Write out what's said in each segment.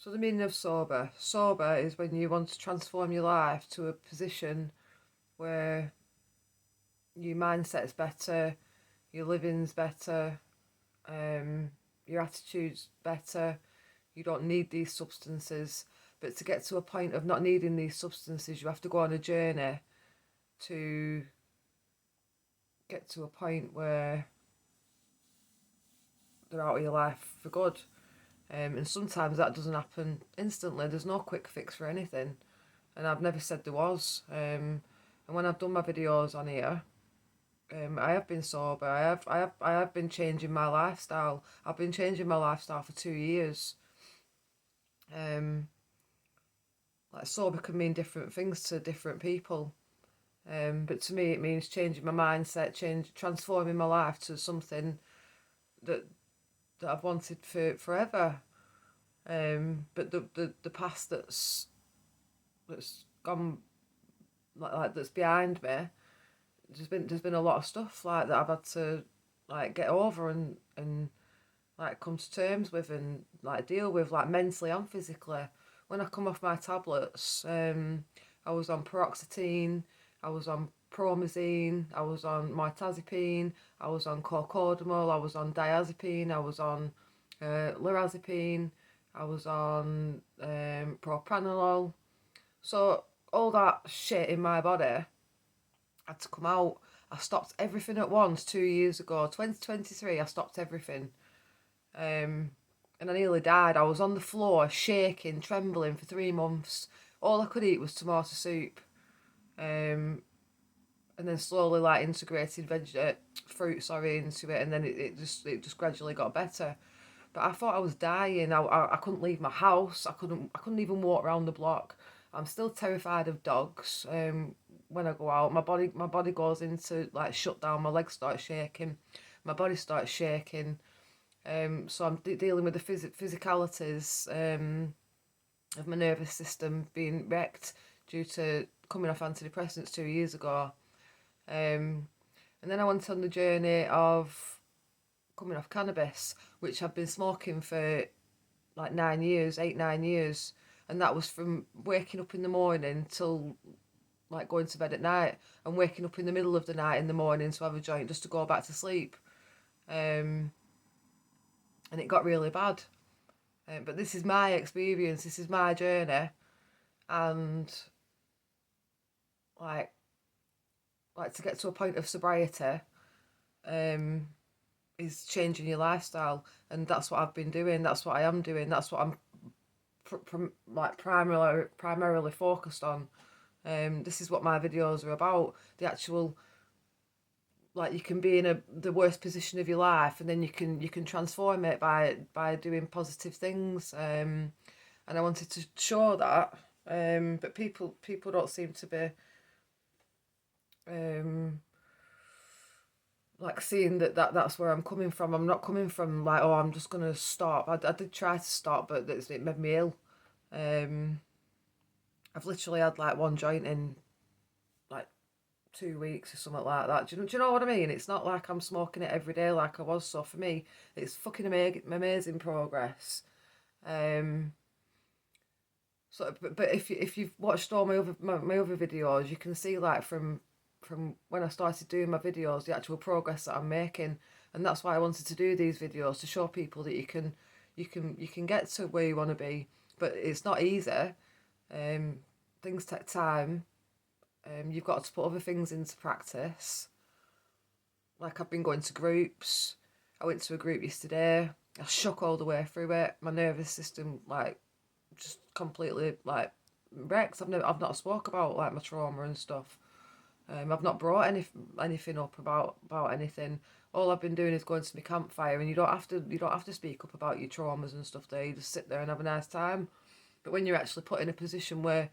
So the meaning of sober. Sober is when you want to transform your life to a position where your mindset's better, your living's better, your attitude's better. You don't need these substances. But to get to a point of not needing these substances, you have to go on a journey to get to a point where they're out of your life for good. And sometimes that doesn't happen instantly. There's no quick fix for anything. And I've never said there was. And when I've done my videos on here, I have been sober. I have been changing my lifestyle. I've been changing my lifestyle for 2 years. Um, like sober can mean different things to different people. But to me, it means changing my mindset, transforming my life to something that I've wanted for forever. But the past that's gone like that's behind me. There's been a lot of stuff like that I've had to like get over and like come to terms with and like deal with like mentally and physically. When I come off my tablets, I was on paroxetine, I was on promazine, I was on mirtazapine, I was on cocodamol, I was on diazepine, I was on lorazepine, I was on propranolol. So all that shit in my body had to come out. I stopped everything at once 2 years ago. 2023, I stopped everything. And I nearly died. I was on the floor, shaking, trembling for 3 months. All I could eat was tomato soup. And then slowly like integrated fruit into it, and then it just gradually got better. But I thought I was dying. I couldn't leave my house. I couldn't even walk around the block. I'm still terrified of dogs. When I go out, my body goes into like shut down. My legs start shaking, my body starts shaking. So I'm dealing with the physicalities of my nervous system being wrecked due to coming off antidepressants 2 years ago. And then I went on the journey of coming off cannabis, which I've been smoking for like 9 years, 9 years. And that was from waking up in the morning till like going to bed at night, and waking up in the middle of the night in the morning to have a joint just to go back to sleep. And it got really bad. But this is my experience, this is my journey. And like to get to a point of sobriety is changing your lifestyle, and that's what I've been doing. That's what I am doing. That's what I'm primarily focused on. This is what my videos are about. The actual like you can be in the worst position of your life, and then you can transform it by doing positive things. And I wanted to show that. But people don't seem to be like seeing that's where I'm coming from. I'm not coming from like, oh, I'm just gonna stop. I did try to stop, but it made me ill. I've literally had like one joint in like 2 weeks or something like that. Do you know what I mean? It's not like I'm smoking it every day like I was. So for me, it's fucking amazing progress. So, but if you've watched all my other videos, you can see like from when I started doing my videos, the actual progress that I'm making, and that's why I wanted to do these videos, to show people that you can get to where you want to be, but it's not easy. Things take time. You've got to put other things into practice. Like I've been going to groups. I went to a group yesterday. I shook all the way through it. My nervous system like just completely like wrecked. I've not spoke about like my trauma and stuff. I've not brought anything up about anything. All I've been doing is going to my campfire, and you don't have to speak up about your traumas and stuff there. You just sit there and have a nice time. But when you're actually put in a position where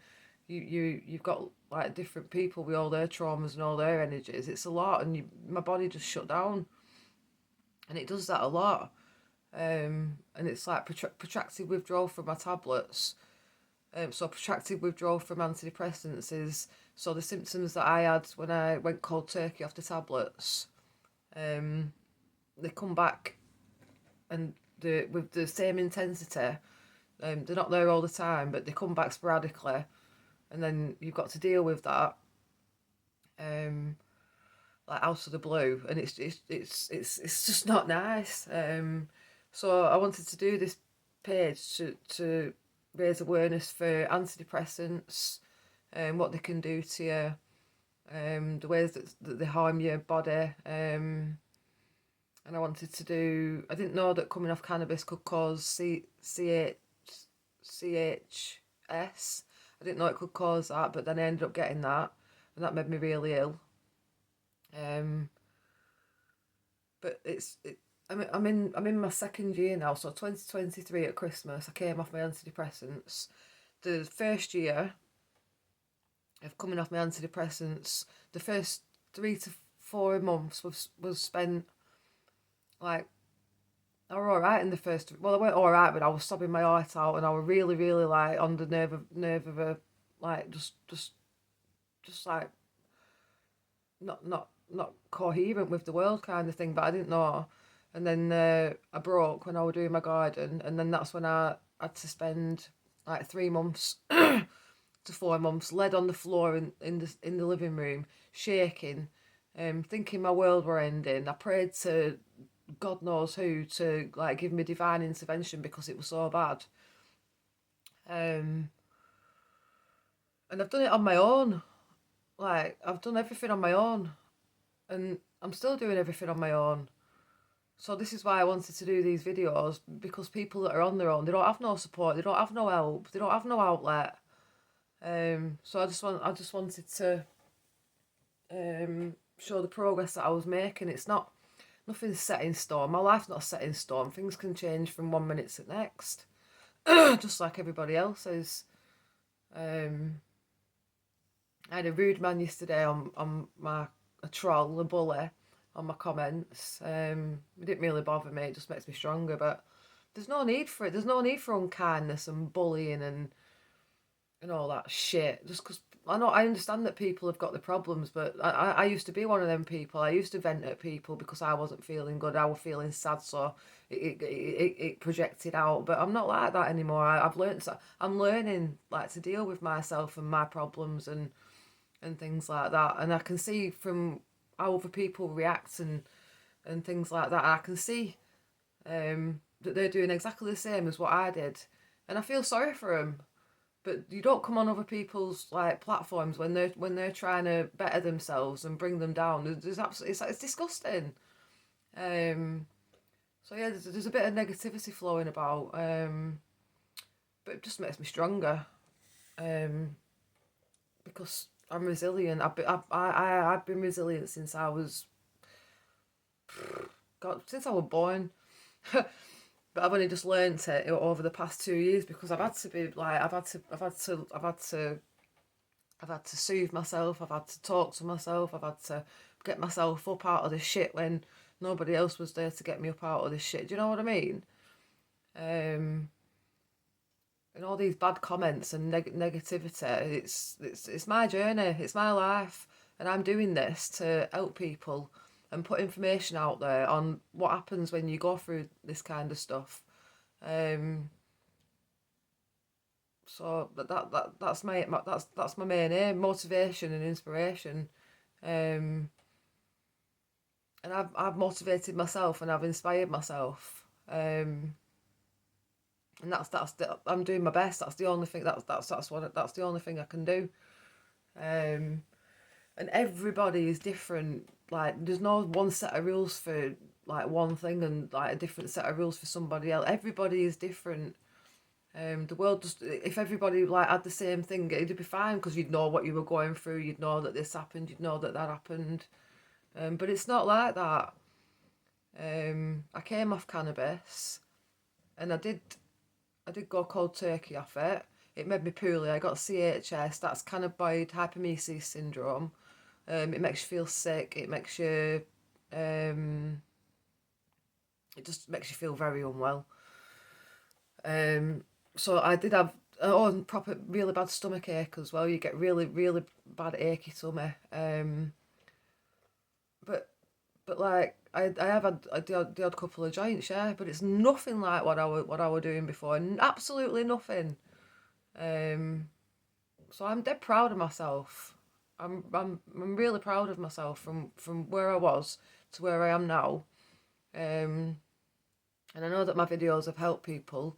you've got like different people with all their traumas and all their energies, it's a lot, and my body just shut down, and it does that a lot. And it's like protracted withdrawal from my tablets. So protracted withdrawal from antidepressants is so the symptoms that I had when I went cold turkey off the tablets, they come back, and with the same intensity They're not there all the time, but they come back sporadically, and then you've got to deal with that, like out of the blue, and it's just not nice. So I wanted to do this page to raise awareness for antidepressants, what they can do to you, the ways that they harm your body. And I wanted to do. I didn't know that coming off cannabis could cause CHS. I didn't know it could cause that, but then I ended up getting that, and that made me really ill. But I'm in my second year now, so 2023 at Christmas I came off my antidepressants. The first year of coming off my antidepressants, the first 3 to 4 months was spent like, I were alright in the first. Well, I weren't alright, but I was sobbing my heart out, and I was really, really like on the nerve of a, like just like not coherent with the world kind of thing. But I didn't know, and then I broke when I was doing my garden, and then that's when I had to spend like 3 months to 4 months laid on the floor in the living room, shaking, thinking my world were ending. I prayed to God knows who to like give me divine intervention because it was so bad. And I've done it on my own. Like, I've done everything on my own, and I'm still doing everything on my own. So this is why I wanted to do these videos, because people that are on their own, they don't have no support, they don't have no help, they don't have no outlet. So I just wanted to show the progress that I was making. It's not, nothing's set in stone. My life's not set in stone. Things can change from 1 minute to the next, just like everybody else's. I had a rude man yesterday on a troll, a bully, on my comments. It didn't really bother me. It just makes me stronger. But there's no need for it. There's no need for unkindness and bullying and all that shit. Just because I understand that people have got the problems, but I used to be one of them people. I used to vent at people because I wasn't feeling good. I was feeling sad, so it projected out. But I'm not like that anymore. I've learned. I'm learning like to deal with myself and my problems and things like that. And I can see from how other people react and things like that. I can see that they're doing exactly the same as what I did, and I feel sorry for them. But you don't come on other people's like platforms when they're trying to better themselves and bring them down. There's absolutely it's disgusting. So yeah, there's a bit of negativity flowing about, but it just makes me stronger, because I'm resilient. I've been resilient since I was, God, since I was born. But I've only just learnt it over the past 2 years because I've had to be like I've had to soothe myself. I've had to talk to myself. I've had to get myself up out of the shit when nobody else was there to get me up out of the shit. Do you know what I mean? And all these bad comments and negativity. It's my journey. It's my life, and I'm doing this to help people and put information out there on what happens when you go through this kind of stuff. So that's my main aim, motivation and inspiration. And I've motivated myself and I've inspired myself. And I'm doing my best. That's the only thing that's the only thing I can do. And everybody is different. Like, there's no one set of rules for like one thing and like a different set of rules for somebody else. Everybody is different. The world just, if everybody like had the same thing, it'd be fine because you'd know what you were going through. You'd know that this happened. You'd know that happened. But it's not like that. I came off cannabis, and I did go cold turkey off it. It made me poorly. I got CHS. That's cannabinoid hyperemesis syndrome. It makes you feel sick. It makes you, it just makes you feel very unwell. So I did have proper really bad stomach ache as well. You get really really bad achy tummy. But like I have had the odd couple of joints, yeah, but it's nothing like what I were doing before. Absolutely nothing. So I'm dead proud of myself. I'm really proud of myself from where I was to where I am now. Um, and I know that my videos have helped people.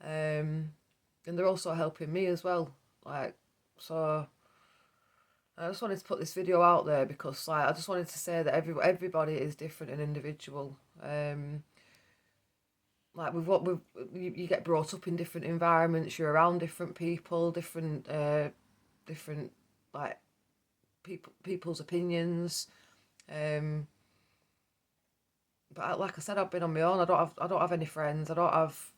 And they're also helping me as well. Like, so I just wanted to put this video out there because, like, I just wanted to say that everybody is different and individual. Like with what with you get brought up in different environments. You're around different people, different like people's opinions. Um, but like I said, I've been on my own. I don't have any friends. I don't have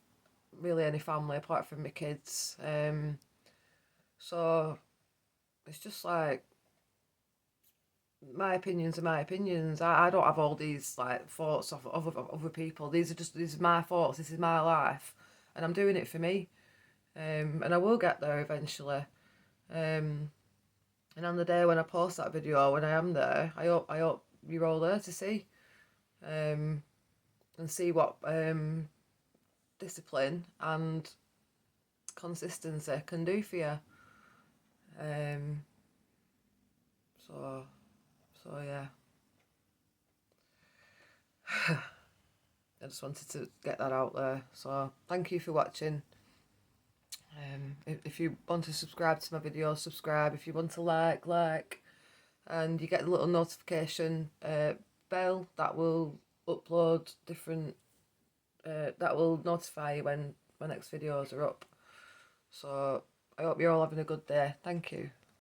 really any family apart from my kids. So it's just like my opinions are my opinions. I don't have all these like thoughts of other people. These are my thoughts. This is my life, and I'm doing it for me. And I will get there eventually. Um, and on the day when I post that video, when I am there, I hope you're all there to see, and see what discipline and consistency can do for you. Um, so yeah. I just wanted to get that out there. So thank you for watching. If you want to subscribe to my videos, subscribe. If you want to like, and you get the little notification bell that will upload different. That will notify you when my next videos are up. So I hope you're all having a good day. Thank you.